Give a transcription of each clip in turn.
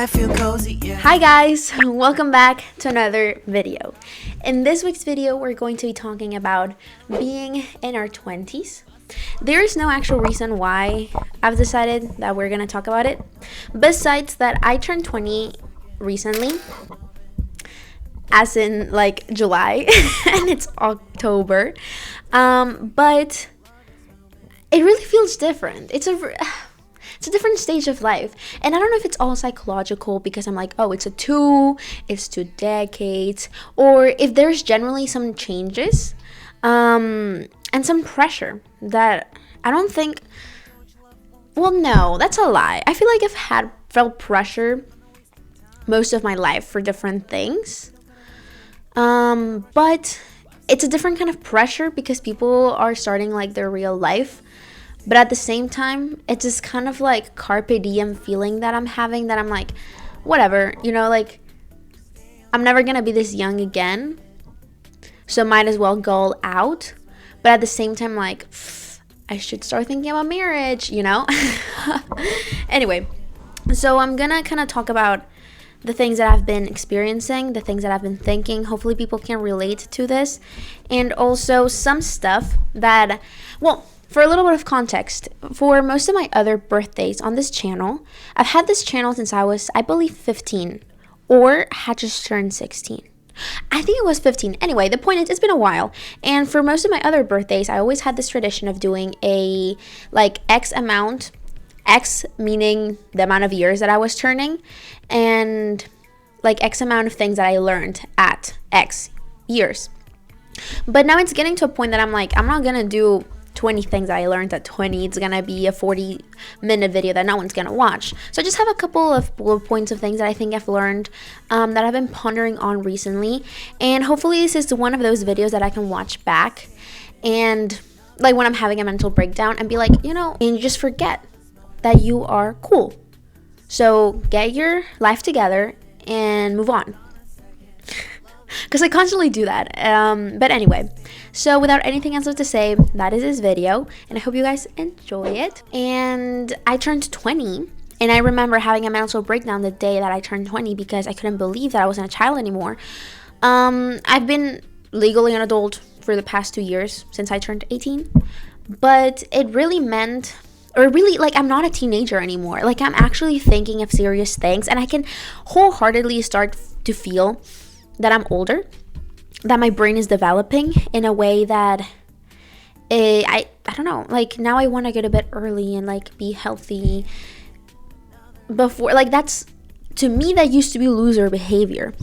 I feel cozy, yeah. Hi guys, welcome back to another video. In this week's video, we're going to be talking about being in our 20s. There is no actual reason why I've decided that we're going to talk about it, besides that I turned 20 recently, as in like July, and it's October, but it really feels different. It's a different stage of life, and I don't know if it's all psychological because I'm like, oh, it's 2 decades, or if there's generally some changes and some pressure that I don't think, well, no, that's a lie. I feel like I've felt pressure most of my life for different things, but it's a different kind of pressure because people are starting like their real life. But at the same time, it's just kind of like carpe diem feeling that I'm having, that I'm like, whatever, like, I'm never going to be this young again, so might as well go all out. But at the same time, like, I should start thinking about marriage, Anyway, so I'm going to kind of talk about the things that I've been experiencing, the things that I've been thinking. Hopefully people can relate to this. And also some stuff that, well, for a little bit of context, for most of my other birthdays on this channel, I've had this channel since I was, I believe, 15 or had just turned 16. I think it was 15. Anyway, the point is, it's been a while. And for most of my other birthdays, I always had this tradition of doing a, like, X amount, X meaning the amount of years that I was turning, and, like, X amount of things that I learned at X years. But now it's getting to a point that I'm like, I'm not going to do 20 things I learned at 20. It's gonna be a 40-minute video that no one's gonna watch. So I just have a couple of bullet points of things that I think I've learned, that I've been pondering on recently, and hopefully this is one of those videos that I can watch back and, like, when I'm having a mental breakdown and be like, and you just forget that you are cool. So get your life together and move on. Because I constantly do that. But anyway, so without anything else to say, that is this video, and I hope you guys enjoy it. And I turned 20, and I remember having a mental breakdown the day that I turned 20 because I couldn't believe that I wasn't a child anymore. I've been legally an adult for the past 2 years since I turned 18, but it really meant, or really, like, I'm not a teenager anymore. Like, I'm actually thinking of serious things, and I can wholeheartedly start to feel that I'm older, that my brain is developing in a way that I don't know, like, now I want to go to bed early and, like, be healthy before, like, that's, to me, that used to be loser behavior,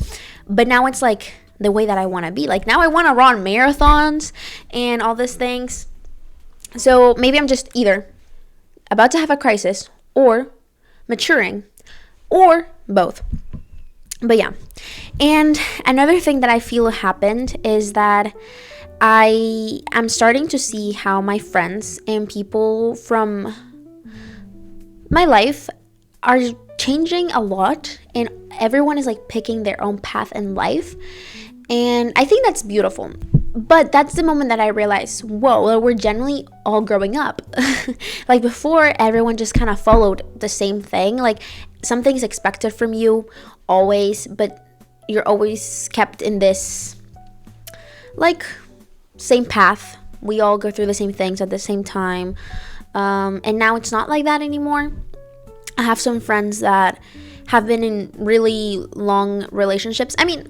but now it's like the way that I want to be. Like, now I want to run marathons and all these things. So maybe I'm just either about to have a crisis or maturing, or both. But yeah, and another thing that I feel happened is that I am starting to see how my friends and people from my life are changing a lot, and everyone is, like, picking their own path in life, and I think that's beautiful. But that's the moment that I realized, whoa, well, we're generally all growing up. Like, before, everyone just kind of followed the same thing. Like, something's expected from you always, but you're always kept in this, like, same path. We all go through the same things at the same time. And now it's not like that anymore. I have some friends that have been in really long relationships. I mean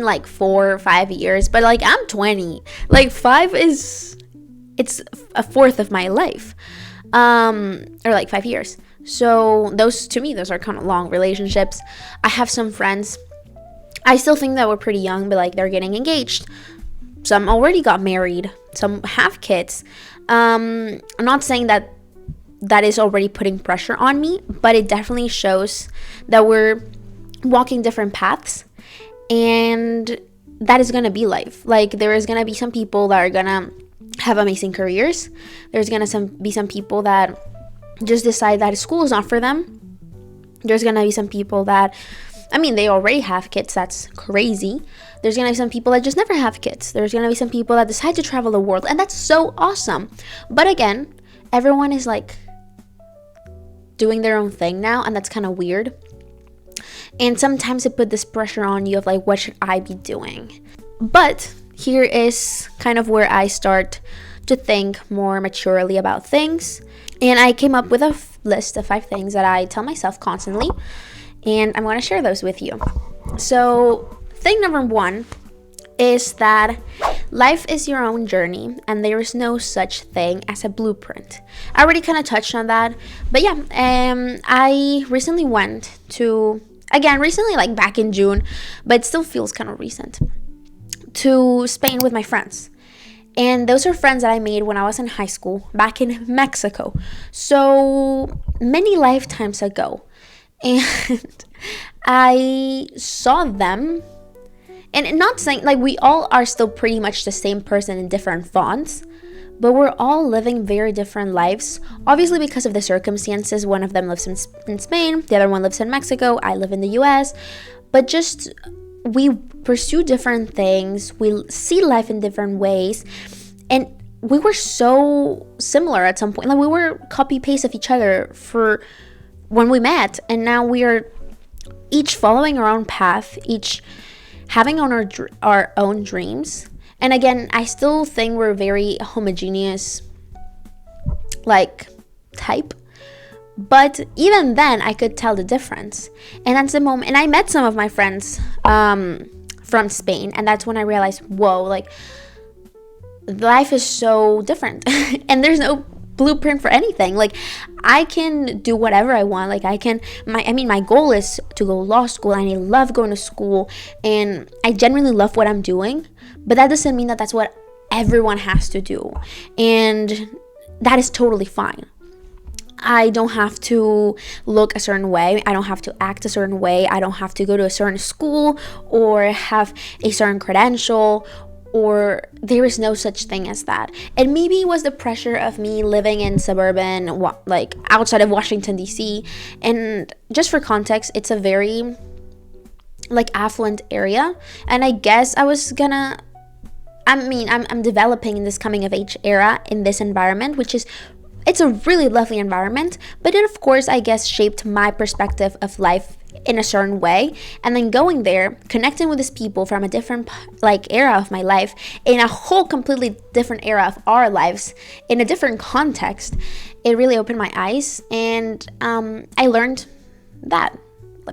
like 4 or 5 years, but, like, I'm 20. Like, 5 is, it's a fourth of my life, or like 5 years. So those, to me, those are kind of long relationships. I have some friends, I still think that we're pretty young, but, like, they're getting engaged. Some already got married. Some have kids. I'm not saying that is already putting pressure on me, but it definitely shows that we're walking different paths, and that is going to be life. Like, there is going to be some people that are going to have amazing careers. There's going to be some people that just decide that school is not for them. There's going to be some people that, I mean, they already have kids. That's crazy. There's going to be some people that just never have kids. There's going to be some people that decide to travel the world, and that's so awesome. But again, everyone is, like, doing their own thing now, and that's kind of weird. And sometimes it put this pressure on you of like, what should I be doing? But here is kind of where I start to think more maturely about things. And I came up with a list of 5 things that I tell myself constantly. And I'm going to share those with you. So thing number 1 is that life is your own journey and there is no such thing as a blueprint. I already kind of touched on that. But yeah, I recently went to, again, recently like back in June, but it still feels kind of recent, to Spain with my friends. And those are friends that I made when I was in high school back in Mexico. So many lifetimes ago. And I saw them. And not saying, like, we all are still pretty much the same person in different fonts, but we're all living very different lives. Obviously, because of the circumstances, one of them lives in Spain, the other one lives in Mexico, I live in the US. But just, we pursue different things, we see life in different ways, and we were so similar at some point. Like, we were copy-paste of each other for when we met, and now we are each following our own path, each having on our own dreams. And again, I still think we're very homogeneous, like, type. But even then, I could tell the difference. And that's the moment. And I met some of my friends from Spain. And that's when I realized, whoa, like, life is so different. And there's no blueprint for anything. Like, I can do whatever I want. Like, my goal is to go to law school, and I love going to school, and I genuinely love what I'm doing. But that doesn't mean that that's what everyone has to do, and that is totally fine. I don't have to look a certain way. I don't have to act a certain way. I don't have to go to a certain school or have a certain credential, or there is no such thing as that. And maybe it was the pressure of me living in suburban, like outside of Washington, D.C. And just for context, it's a very like affluent area. And I guess I'm developing in this coming of age era in this environment, it's a really lovely environment, but it of course, I guess, shaped my perspective of life in a certain way. And then going there, connecting with these people from a different like era of my life, in a whole completely different era of our lives, in a different context, it really opened my eyes. And I learned that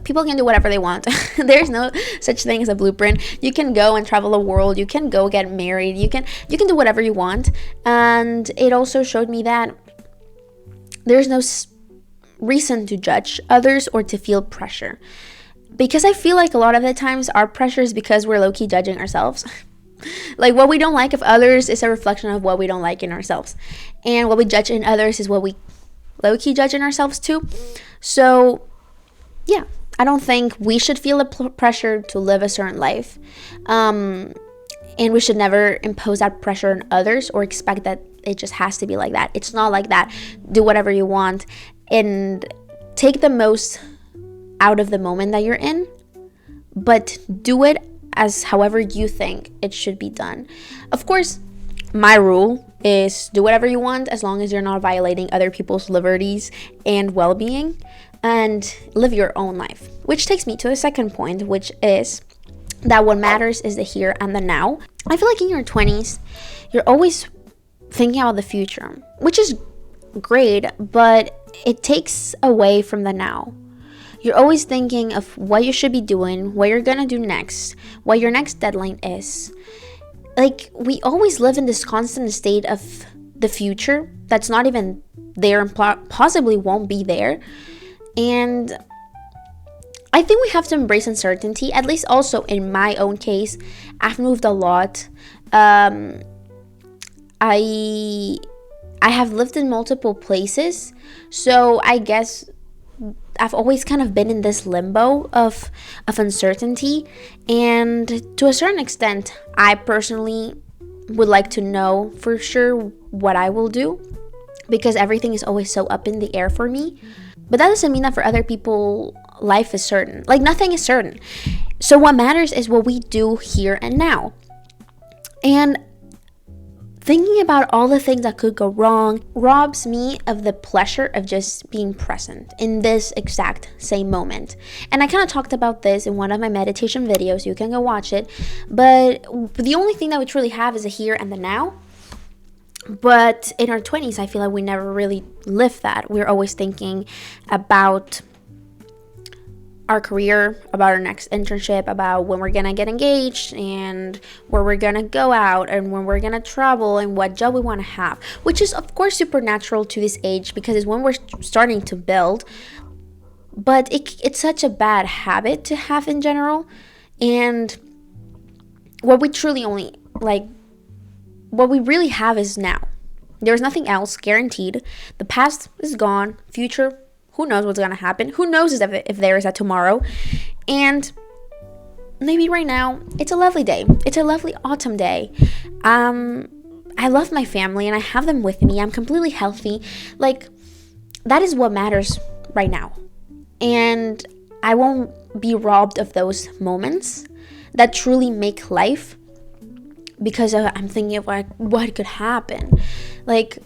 people can do whatever they want. There's no such thing as a blueprint. You can go and travel the world. You can go get married. You can do whatever you want. And it also showed me that there's no reason to judge others or to feel pressure. Because I feel like a lot of the times our pressure is because we're low-key judging ourselves. Like, what we don't like of others is a reflection of what we don't like in ourselves. And what we judge in others is what we low-key judge in ourselves too. So, yeah, I don't think we should feel the pressure to live a certain life. And we should never impose that pressure on others or expect that it just has to be like that. It's not like that. Do whatever you want and take the most out of the moment that you're in, but do it as however you think it should be done. Of course, my rule is do whatever you want as long as you're not violating other people's liberties and well-being, and live your own life. Which takes me to the second point, which is that what matters is the here and the now. I feel like in your 20s, you're always thinking about the future, which is great, but it takes away from the now. You're always thinking of what you should be doing, what you're gonna do next, what your next deadline is. Like, we always live in this constant state of the future that's not even there and possibly won't be there. And I think we have to embrace uncertainty, at least also in my own case. I've moved a lot. I have lived in multiple places, so I guess I've always kind of been in this limbo of uncertainty. And to a certain extent, I personally would like to know for sure what I will do, because everything is always so up in the air for me. But that doesn't mean that for other people, life is certain. Like, nothing is certain. So what matters is what we do here and now. And thinking about all the things that could go wrong robs me of the pleasure of just being present in this exact same moment. And I kind of talked about this in one of my meditation videos. You can go watch it. But the only thing that we truly have is the here and the now. But in our 20s, I feel like we never really live that. We're always thinking about our career, about our next internship, about when we're gonna get engaged and where we're gonna go out and when we're gonna travel and what job we want to have, which is of course supernatural to this age because it's when we're starting to build, but it's such a bad habit to have in general. And what we truly only what we really have is now. There's nothing else guaranteed. The past is gone. Future, who knows what's going to happen? Who knows if there is a tomorrow? And maybe right now, it's a lovely day. It's a lovely autumn day. I love my family and I have them with me. I'm completely healthy. Like, that is what matters right now. And I won't be robbed of those moments that truly make life because I'm thinking of what could happen. Like,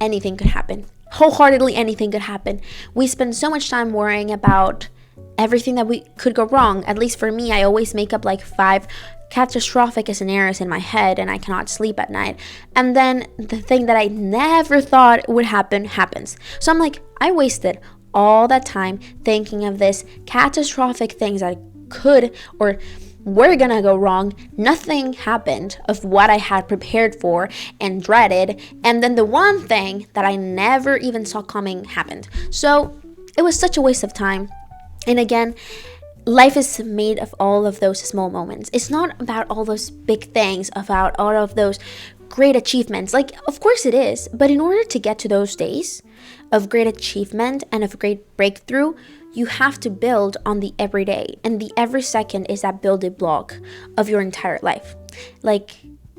anything could happen. Wholeheartedly, anything could happen. We spend so much time worrying about everything that we could go wrong. At least for me, I always make up like 5 catastrophic scenarios in my head and I cannot sleep at night. And then the thing that I never thought would happen happens. So I'm like, I wasted all that time thinking of this catastrophic things that could or were gonna go wrong. Nothing happened of what I had prepared for and dreaded, and then the one thing that I never even saw coming happened. So it was such a waste of time. And again, life is made of all of those small moments. It's not about all those big things, about all of those great achievements. Like, of course it is, but in order to get to those days of great achievement and of great breakthrough, you have to build on the everyday, and the every second is that building block of your entire life. Like,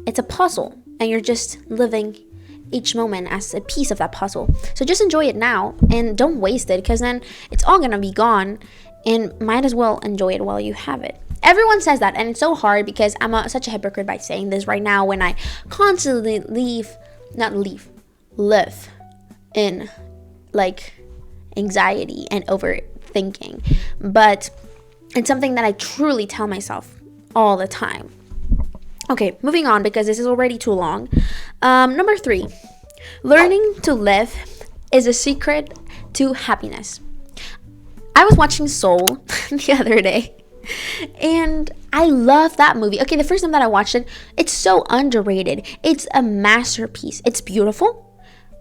it's a puzzle, and you're just living each moment as a piece of that puzzle. So just enjoy it now, and don't waste it, because then it's all gonna be gone, and might as well enjoy it while you have it. Everyone says that, and it's so hard because I'm such a hypocrite by saying this right now when I constantly live in like anxiety and overthinking. But it's something that I truly tell myself all the time. Okay, moving on because this is already too long. Number 3, learning to live is a secret to happiness. I was watching Soul the other day, and I love that movie. Okay, the first time that I watched it, it's so underrated. It's a masterpiece. It's beautiful,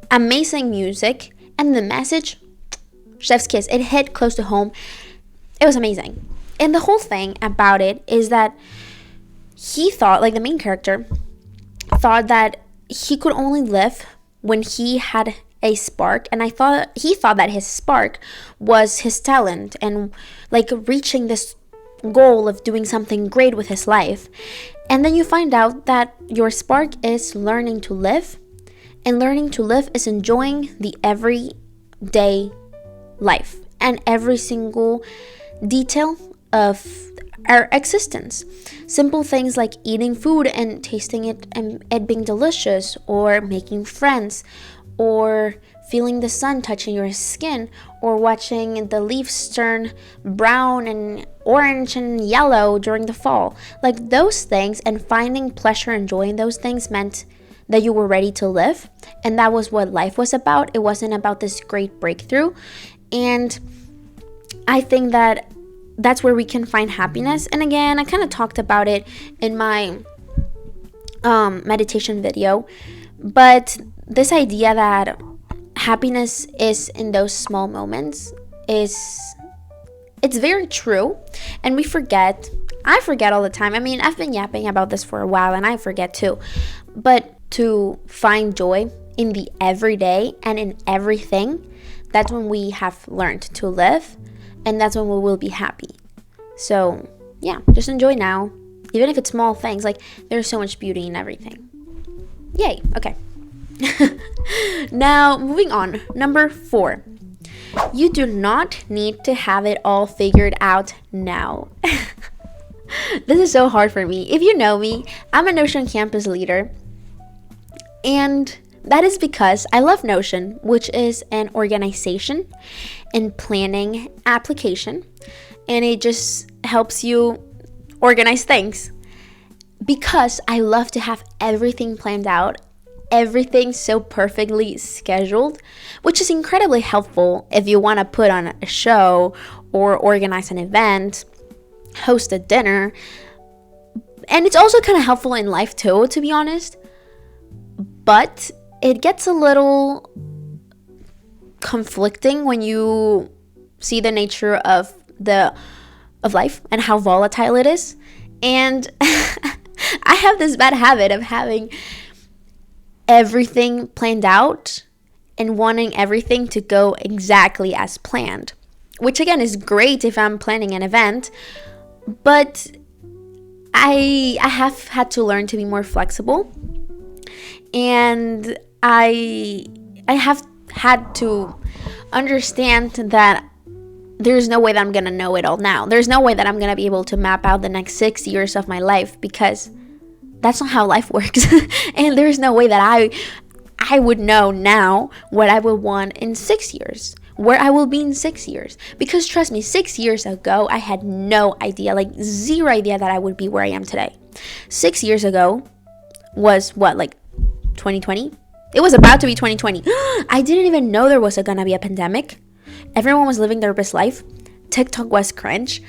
amazing music, and the message, chef's kiss. It hit close to home. It was amazing. And the whole thing about it is that he thought, like the main character, thought that he could only live when he had a spark, and he thought that his spark was his talent and like reaching this goal of doing something great with his life. And then you find out that your spark is learning to live, and learning to live is enjoying the everyday life and every single detail of our existence. Simple things like eating food and tasting it and it being delicious, or making friends, or feeling the sun touching your skin, or watching the leaves turn brown and orange and yellow during the fall. Like those things, and finding pleasure enjoying those things meant that you were ready to live. And that was what life was about. It wasn't about this great breakthrough. And I think that that's where we can find happiness. And again, I kind of talked about it in my meditation video, but this idea that happiness is in those small moments it's very true. And I forget all the time. I mean, I've been yapping about this for a while and I forget too. But to find joy in the everyday and in everything, that's when we have learned to live, and that's when we will be happy. So yeah, just enjoy now, even if it's small things. Like, there's so much beauty in everything. Yay. Okay. Now, moving on. Number 4. You do not need to have it all figured out now. This is so hard for me. If you know me, I'm an Ocean campus leader. And that is because I love Notion, which is an organization and planning application. And it just helps you organize things. Because I love to have everything planned out, everything so perfectly scheduled, which is incredibly helpful if you want to put on a show or organize an event, host a dinner. And it's also kind of helpful in life too, to be honest. But it gets a little conflicting when you see the nature of life and how volatile it is. And I have this bad habit of having everything planned out and wanting everything to go exactly as planned, which again is great if I'm planning an event, but I have had to learn to be more flexible, and I have had to understand that there's no way that I'm going to know it all now. There's no way that I'm going to be able to map out the next 6 years of my life, because that's not how life works. And there's no way that I would know now what I would want in 6 years, where I will be in 6 years. Because trust me, 6 years ago, I had no idea, like zero idea that I would be where I am today. 6 years ago was what, like 2020? It was about to be 2020. I didn't even know there was gonna be a pandemic. Everyone was living their best life. TikTok was cringe.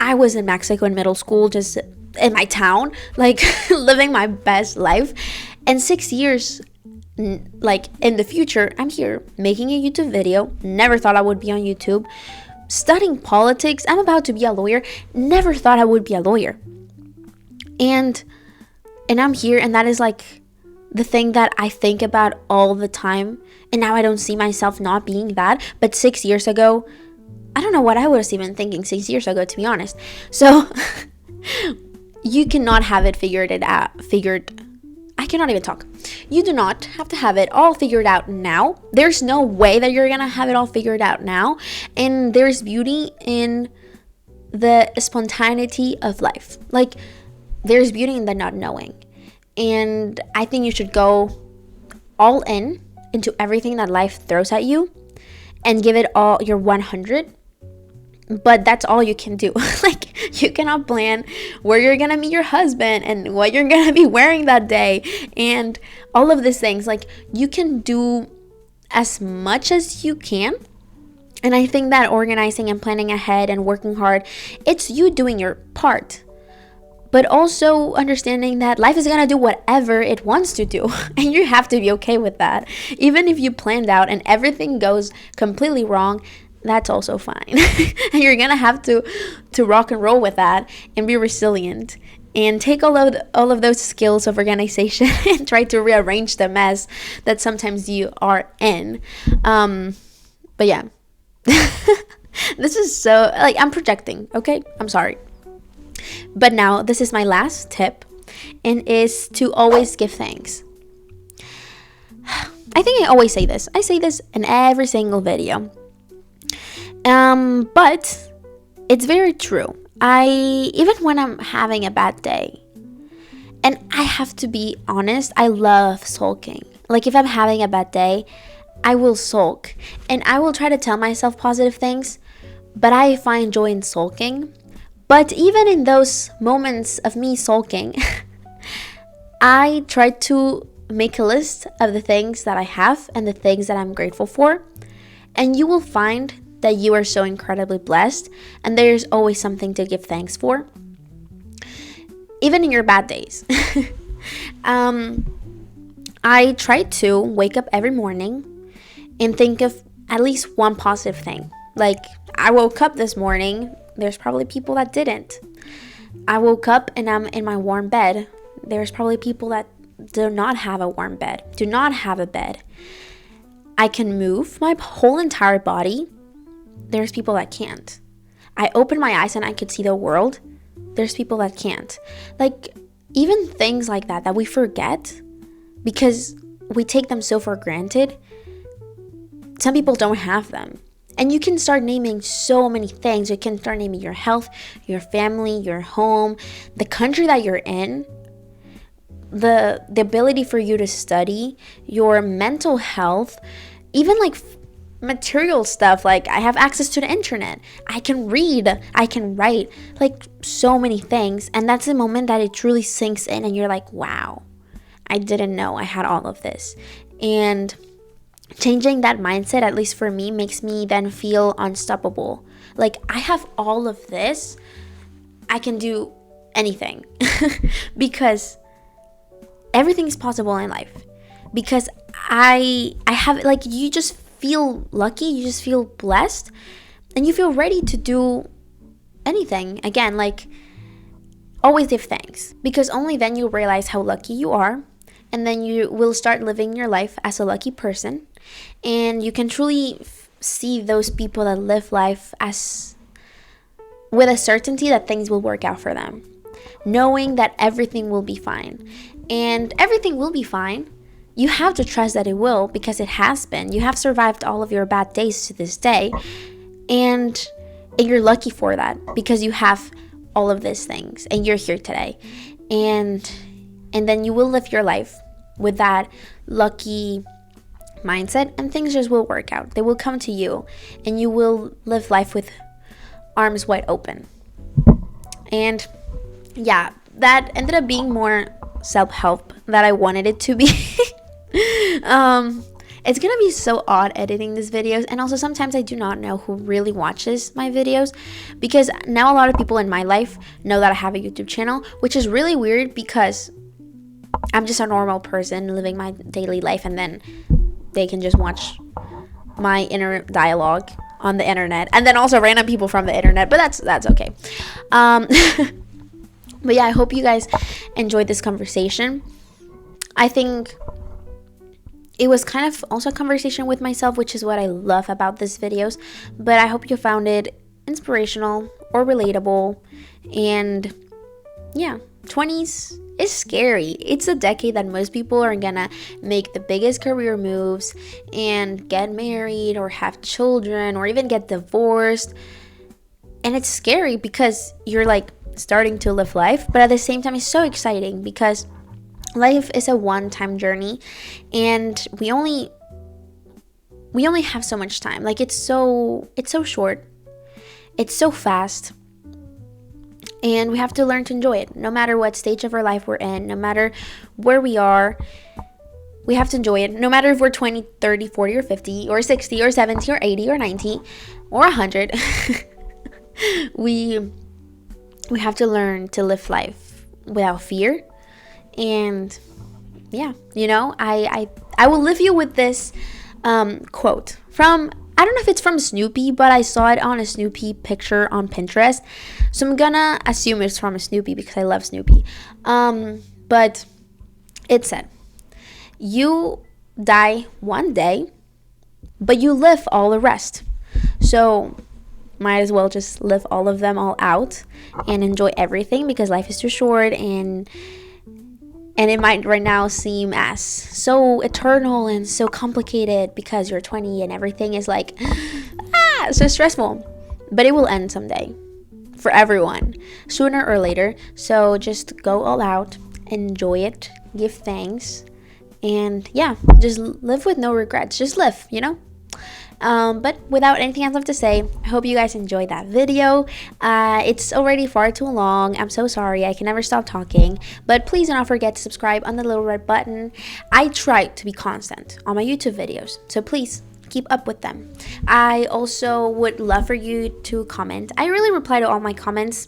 I was in Mexico in middle school, just in my town, like living my best life. And 6 years, like in the future, I'm here making a YouTube video. Never thought I would be on YouTube. Studying politics. I'm about to be a lawyer. Never thought I would be a lawyer. And I'm here, and that is like the thing that I think about all the time. And now I don't see myself not being that. But 6 years ago, I don't know what I was even thinking 6 years ago, to be honest. So you cannot have it I cannot even talk. You do not have to have it all figured out now. There's no way that you're gonna have it all figured out now. And there's beauty in the spontaneity of life. Like, there's beauty in the not knowing. And I think you should go all into everything that life throws at you and give it all your 100. But that's all you can do. Like, you cannot plan where you're gonna meet your husband and what you're gonna be wearing that day and all of these things. Like, you can do as much as you can. And I think that organizing and planning ahead and working hard, it's you doing your part. But also understanding that life is gonna do whatever it wants to do. And you have to be okay with that. Even if you planned out and everything goes completely wrong, that's also fine. And you're gonna have to rock and roll with that and be resilient and take all of those skills of organization and try to rearrange the mess that sometimes you are in. But yeah, this is so, like, I'm projecting, okay? I'm sorry. But now this is my last tip, and is to always give thanks. I think I always say this. I say this in every single video. But it's very true. Even when I'm having a bad day, and I have to be honest, I love sulking. Like, if I'm having a bad day, I will sulk, and I will try to tell myself positive things, but I find joy in sulking. But even in those moments of me sulking, I try to make a list of the things that I have and the things that I'm grateful for. And you will find that you are so incredibly blessed, and there's always something to give thanks for, even in your bad days. I try to wake up every morning and think of at least one positive thing. Like, I woke up this morning. There's probably people that didn't. I woke up and I'm in my warm bed. There's probably people that do not have a warm bed, do not have a bed. I can move my whole entire body. There's people that can't. I open my eyes and I could see the world. There's people that can't. Like, even things like that we forget because we take them so for granted. Some people don't have them. And you can start naming so many things. You can start naming your health, your family, your home, the country that you're in. the ability for you to study, your mental health, even like material stuff. Like I have access to the internet, I can read, I can write, like so many things. And that's the moment that it truly sinks in and you're like, wow, I didn't know I had all of this. And changing that mindset, at least for me, makes me then feel unstoppable. Like I have all of this, I can do anything. Because everything is possible in life. Because I have, like, you just feel lucky, you just feel blessed, and you feel ready to do anything. Again, like, always give thanks, because only then you realize how lucky you are, and then you will start living your life as a lucky person, and you can truly see those people that live life as with a certainty that things will work out for them, knowing that everything will be fine. And everything will be fine. You have to trust that it will, because it has been. You have survived all of your bad days to this day, and you're lucky for that, because you have all of these things and you're here today. And then you will live your life with that lucky mindset, and things just will work out. They will come to you, and you will live life with arms wide open. And yeah, that ended up being more self-help that I wanted it to be. It's gonna be so odd editing these videos, and also sometimes I do not know who really watches my videos, because now a lot of people in my life know that I have a YouTube channel, which is really weird, because I'm just a normal person living my daily life, and then they can just watch my inner dialogue on the internet, and then also random people from the internet, but that's okay. But yeah, I hope you guys enjoyed this conversation. I think it was kind of also a conversation with myself, which is what I love about these videos. But I hope you found it inspirational or relatable. And yeah, 20s is scary. It's a decade that most people are gonna make the biggest career moves and get married or have children or even get divorced. And it's scary because you're like starting to live life, but at the same time it's so exciting, because life is a one-time journey, and we only have so much time. Like it's so short, it's so fast, and we have to learn to enjoy it. No matter what stage of our life we're in, no matter where we are, we have to enjoy it. No matter if we're 20, 30, 40, or 50, or 60, or 70, or 80, or 90, or 100. we have to learn to live life without fear. And yeah, you know, I will leave you with this quote from, I don't know if it's from Snoopy, but I saw it on a Snoopy picture on Pinterest, so I'm gonna assume it's from a Snoopy because I love Snoopy. But it said, you die one day, but you live all the rest. So might as well just live all of them all out and enjoy everything, because life is too short, and it might right now seem as so eternal and so complicated because you're 20 and everything is like so stressful, but it will end someday for everyone, sooner or later. So just go all out, enjoy it, give thanks, and yeah, just live with no regrets. Just live, you know. But without anything else left to say, I hope you guys enjoyed that video. It's already far too long. I'm so sorry. I can never stop talking. But please do not forget to subscribe on the little red button. I try to be constant on my YouTube videos, so please keep up with them. I also would love for you to comment. I really reply to all my comments,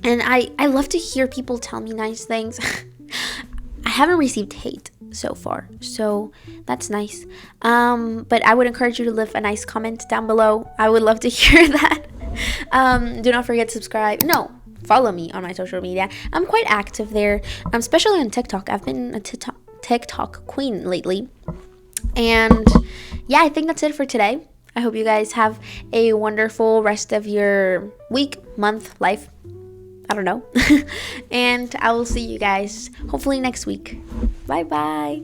and I love to hear people tell me nice things. I haven't received hate so far, so that's nice. But I would encourage you to leave a nice comment down below. I would love to hear that. Do not forget to subscribe. No, follow me on my social media. I'm quite active there, especially on TikTok. I've been a TikTok queen lately. And yeah, I think that's it for today. I hope you guys have a wonderful rest of your week, month, life. I don't know. And I will see you guys hopefully next week. Bye bye.